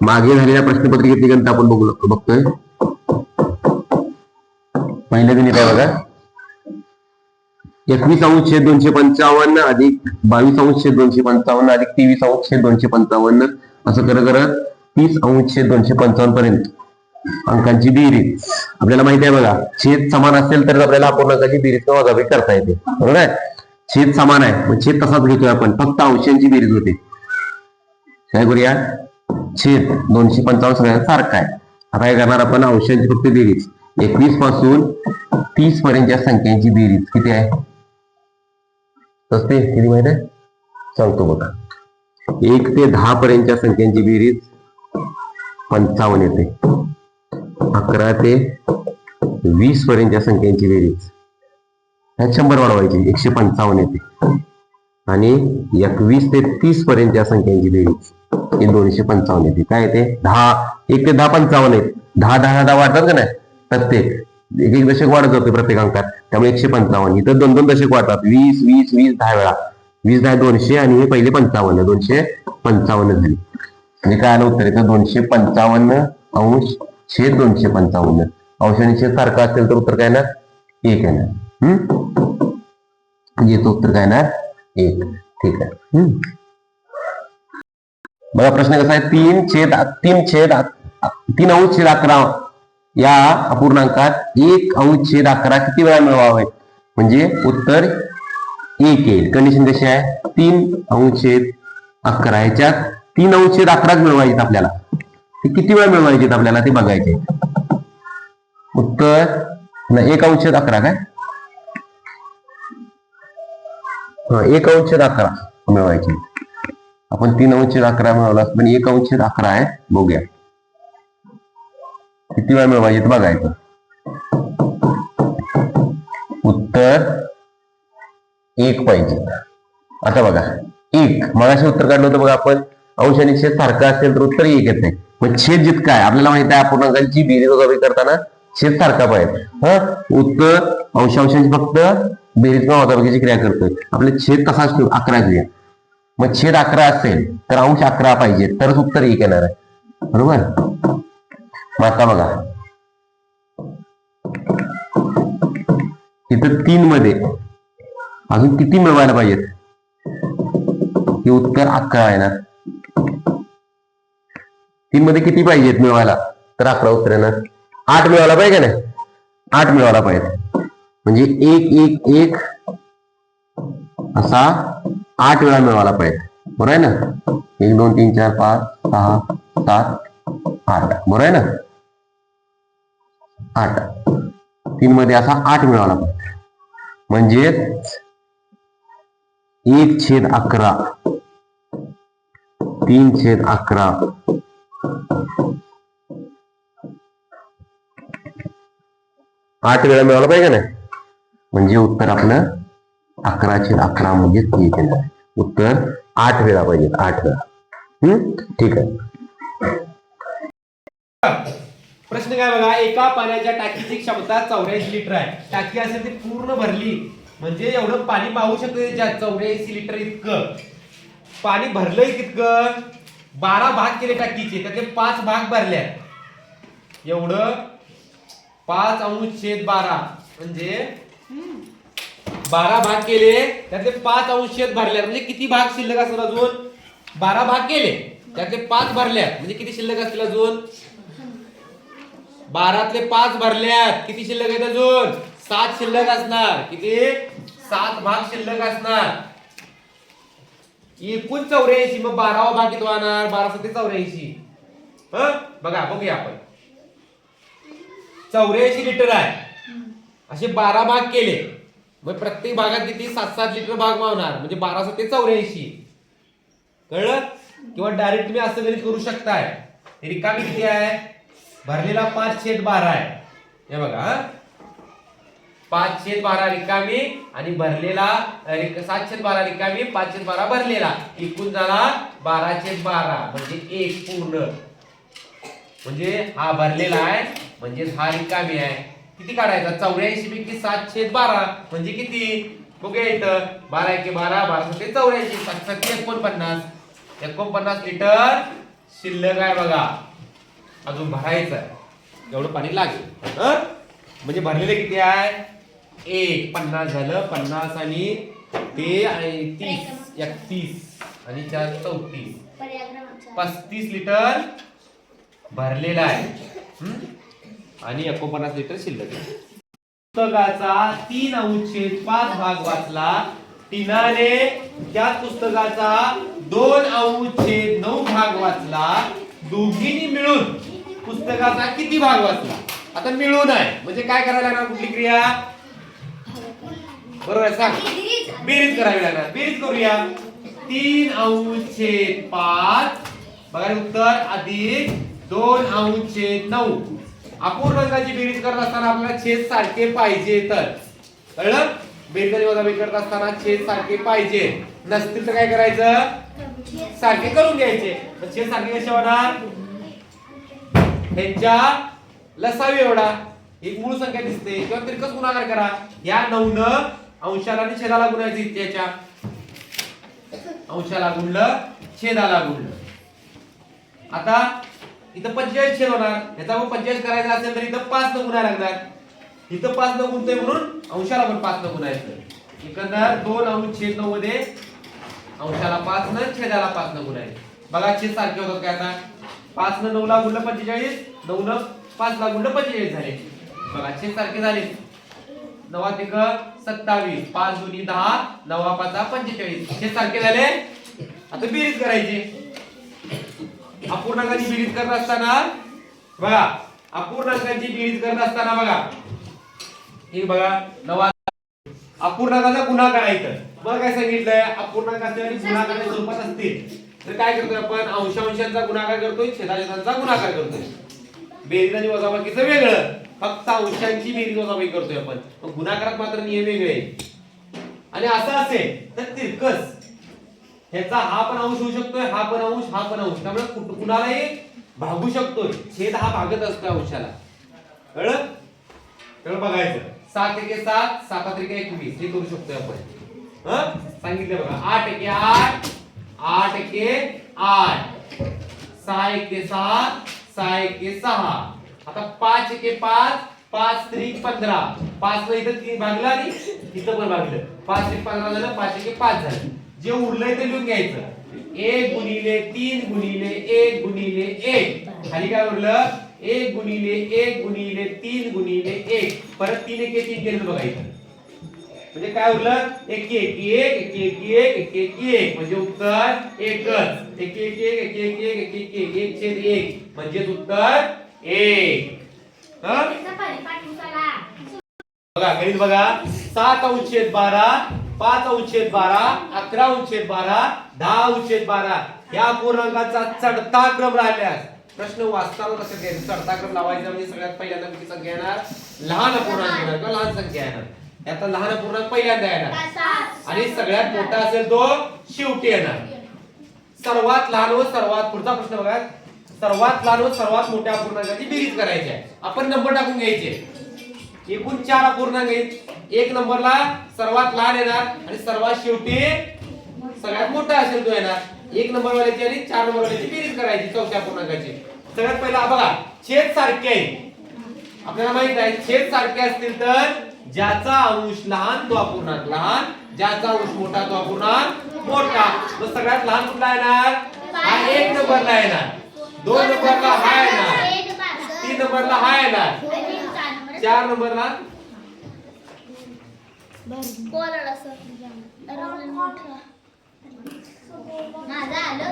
मागे झालेल्या प्रश्नपत्रिकेतली गणित आपण बघतोय. पहिलं गणित आहे बघा. 21/255 अधिक 22/255 अधिक 23/255 असं करत 30/255 पर्यंत अंकांची बेरीज. आपल्याला माहिती आहे बघा, छेद समान असेल तर आपल्याला अपूर्णांकाची बेरीज किंवा वजाबाकी करता येते. बरोबर आहे. छेद समान आहे, मग छेद तसाच घेतोय आपण, फक्त अंशांची बेरीज होते. काय करूया, छेद 255 सगळ्यांना सारखा आहे. आता काय करणार आपण, अंशांची फक्त बेरीज. 21 पासून 30 पर्यंतच्या संख्यांची बेरीज किती आहे असते, किती माहिती आहे सांगतो बघा. 1 ते 10 पर्यंतच्या संख्यांची बेरीज 55 येते. 11 ते 20 पर्यंतच्या संख्यांची बेरीज 100 वाढवायची 155 येते. आणि 21 ते 30 पर्यंतच्या संख्यांची बेरीज ही 255 येते. काय येते, 1 ते 10 55 आहेत. 10 वाढतात का नाही, प्रत्येक एक दशक वाढत जाते प्रत्येक अंकात, त्यामुळे 155. इथं 2 दशक वाढतात, 20 20 20 10 वेळा, 20 10 200 आणि हे पहिले 55 255 झाली. म्हणजे काय आलं उत्तर येतं, 255 अंश छेद 255. अंश आणि छेद सारखा असेल तर उत्तर काय येणार, 1 येणार. म्हणजे उत्तर काय येणार, 1. ठीक आहे. बघा प्रश्न कसा आहे, 3 अंश छेद 11 या अपूर्णांकात 1 अंश छेद 11 किती वेळा मिळवावे, म्हणजे उत्तर 1 येईल. कंडिशन कशी आहे, 3 अंश छेद 11 याच्यात 3 अंश छेद 11 मिळवायचे आपल्याला. ते किती वेळा मिळवायचे आपल्याला ते बघायचे. उत्तर 1 अंश छेद 11 काय, 1 अंश छेद 11 मिळवायचे. आपण 3 अंश छेद 11 मिळवला, पण 1 अंश छेद 11 आहे. बघूया किती वेळा मिळवायचे बघायचं. उत्तर 1 पाहिजे. आता बघा 1 मगाशी उत्तर काढलं होतं बघा आपण, अंश आणि छेद सारखा असेल तर उत्तर 1 येते. मग छेद जितका आहे आपल्याला माहिती आहे, अपूर्णांकांची बेरीज वजाबाकी करताना छेद सारखा पाहिजे. उत्तर अंशांची फक्त बेरीज किंवा वजाबाकीची क्रिया करतोय. आपले छेद तसाच 11 क्रिया. मग छेद 11 असेल तर अंश 11 पाहिजे, तरच उत्तर 1 येणार आहे. बरोबर. मग आता बघा इथं 3 मध्ये अजून किती मिळवायला पाहिजेत, हे उत्तर 11 येणार. 3 मध्ये किती पाहिजेत मिळवायला, तर 11 उत्तर येणार. 8 मिळवायला पाहिजे ना, 8 मिळवायला पाहिजे, म्हणजे 1 1 1 असा 8 वेळा मिळवायला पाहिजे. बरोबर आहे ना. 1 2 3 4 5 6 7 8 बरोबर आहे ना. 8 3 मध्ये असा 8 मिळवायला पाहिजे, म्हणजे 1/11 3/11 8 वेळा मिळवायला पाहिजे ना, म्हणजे उत्तर आपलं 11/11 म्हणजे 1 येणार. उत्तर 8 वेळा पाहिजे, 8 वेळा. ठीक आहे. प्रश्न काय बघा, एका पाण्याच्या टाकीची क्षमता 84 लिटर आहे. टाकी असेल ती पूर्ण भरली, म्हणजे एवढं पाणी पाहू शकतो त्याच्यात 84 लिटर इतकं पाणी भरलंय. तितकं 12 भाग केले टाकीचे, त्यातले 5 भाग भरले. एवढं 5 अंश छेद 12 म्हणजे 12 भाग केले, त्यातले 5 अंश छेद भरले, म्हणजे किती भाग शिल्लक असतील अजून, 12 भाग केले त्यातले 5 भरल्यात, म्हणजे किती शिल्लक असतील अजून, 12तले 5 भरल्यात, किती शिल्लक आहेत अजून, 7 शिल्लक असणार. किती, 7 भाग शिल्लक असणार. एकूण 84, मग 12वा भाग किती होणार, 12 7 84. बघा बघूया आपण, 84 लिटर आहे, असे 12 भाग केले, मग प्रत्येक भागात किती 7-7 लिटर भाग मावणार, म्हणजे 12 7 84. कळलं. किंवा डायरेक्ट तुम्ही असं गणित करू शकताय. रिकामी किती आहे, भरलेला 5/12 आहे. हे बघा 5/12 रिकामी आणि भरलेला 7/12 रिकामी, 5/12 भरलेला, एकूण झाला 12/12 म्हणजे 1 पूर्ण. म्हणजे हा भरलेला आहे, म्हणजे हा रिकामी आहे. किती काढायचा, 84 पैकी 7/12 म्हणजे किती, बघूया इथं, 12 1 12 12 7 84 7 7 49 49 लिटर शिल्लक आहे बघा, अजून भरायचं आहे, एवढं पाणी लागेल. म्हणजे भरलेले किती आहे? 1 50 झालं, 50 आणि ते आणि 30 31 आणि 4 34 35 लिटर भरलेला आहे आणि 49 लिटर शिल्लक आहे. पुस्तकाचा 3/5 भाग वाचला. टीनाने त्याच पुस्तकाचा 2/9 भाग वाचला. दोघींनी मिळून पुस्तकाचा किती भाग वाचला? आता मिळून आहे म्हणजे काय करायला लागणार? कुठली क्रिया? बरोबर आहे, सांग. बेरीज करावी लागणार. बेरीज करूया. 3/5 बघा उत्तर अधिक 2/9. अपूर्णांकाची बेरीज करत असताना आपल्याला छेद सारखे पाहिजे. तर कळलं? बेरीज आणि वजाबाकी करत असताना छेद सारखे पाहिजे. नसतील तर काय करायचं? सारखे करून घ्यायचे. तर छेद सारखे कसे होणार? ह्यांच्या लसावी एवढा एक मूळ संख्या दिसते किंवा तिरकस गुणाकार करा. या 9 अंशाला आणि छेदाला गुणायचं. त्याच्या अंशाला गुणलं, छेदाला गुणलं. आता इथं 45 छेद होणार. याचा मग 45 करायचा असेल तर इथं 5 न गुणायला लागणार. इथं 5 न गुणतोय म्हणून अंशाला पण 5 न गुणायचं. एकंदर 2/9 मध्ये अंशाला 5 न छेदाला 5 न गुणायचं. बघा छेद सारखे होतात काय? आता 5 न 9 ला गुणलं 45, 9 न 5 ला गुणलं 45 झाले. बघा छेद सारखे झाले. 9 × 27 5 × 10 9 × 5 45 छेद सारखे झाले. आता बेरीज करायची. अपूर्णांकाची बेरीज करत असताना बघा, अपूर्णांकाची बेरीज करत असताना बघा, हे बघा 9 अपूर्णांकाचा गुणाकार आहे. तर मग काय सांगितलंय? अपूर्णांकाचे आणि गुणाकाराच्या स्वरूपात असतील तर काय करतोय आपण? अंशांचा गुणाकार करतोय, छेदाछेदांचा गुणाकार करतोय. बेरीज आणि वजाबाकीचं वेगळं, फक्त अंशांची बेरीज वजाबाकी करतोय आपण. पण गुणाकारात मात्र नियम वेगळे आहेत. आणि असं असेल तर तिरकस ह्याचा हा पण अंश होऊ शकतोय, हा पण अंश, हा पण अंश. त्यामुळे कुणालाही भागू शकतोय. छेद हा भागत असतो अंशाला. कळलं? तर बघायचं 7 × 7 7 × 21 हे करू शकतोय आपण. सांगितलं बघा 8 × 8 8 × 8 6 × 6 6 × 6. आता 5 × 5 5 × 15 5 न इथं भागला आणि इथं पण भागलं. 5 × 15 झालं, 5 × 5 झालं. जे उरलंय ते लिहून घ्यायचं. 1 × 3 × 1 × 1 खाली काय उरलं? 1 × 1 × 3 × 1 परत 3 1 3 केलं बघायचं. म्हणजे काय उरलं? 1 1 1 1 1 1 1 म्हणजे उत्तर एकच. 1 1 1 1 1 1 1 1/1 म्हणजे उत्तर 1. बघा गणित बघा. 7/12 5/12 11/12 10/12 या पूर्णांकाचा चढता क्रम राहिल्यास प्रश्न वाचताना कसं घ्यायचं? चढता क्रम लावायचा म्हणजे सगळ्यात पहिल्यांदा किती संख्या येणार? लहान पूर्णांक येणार किंवा लहान संख्या येणार. आता लहान पूर्णांक पहिल्यांदा येणार आणि सगळ्यात मोठा असेल तो शेवटी येणार. सर्वात लहान व सर्वात पुढचा प्रश्न बघा. सर्वात लहान व सर्वात मोठ्या अपूर्णांकाची बेरीज करायची आहे. आपण नंबर टाकून घ्यायचे. एकूण 4 अपूर्णांक आहेत. 1 नंबरला सर्वात लहान येणार आणि सर्वात शेवटी सगळ्यात मोठा असेल तो येणार. 1 नंबर वाल्याची आणि 4 नंबर वाल्याची बेरीज करायची चौथ्या अपूर्णांकाची. सगळ्यात पहिला बघा छेद सारखे आहे. आपल्याला माहित आहे छेद सारखे असतील तर ज्याचा अंश लहान तो अपूर्णांक लहान, ज्याचा अंश मोठा तो अपूर्णांक मोठा. मग सगळ्यात लहान कुठला येणार? हा 1 नंबरला येणार. 2 नंबरला हा येणार. 3 नंबरला हा येणार. 4 नंबरला माझा आलं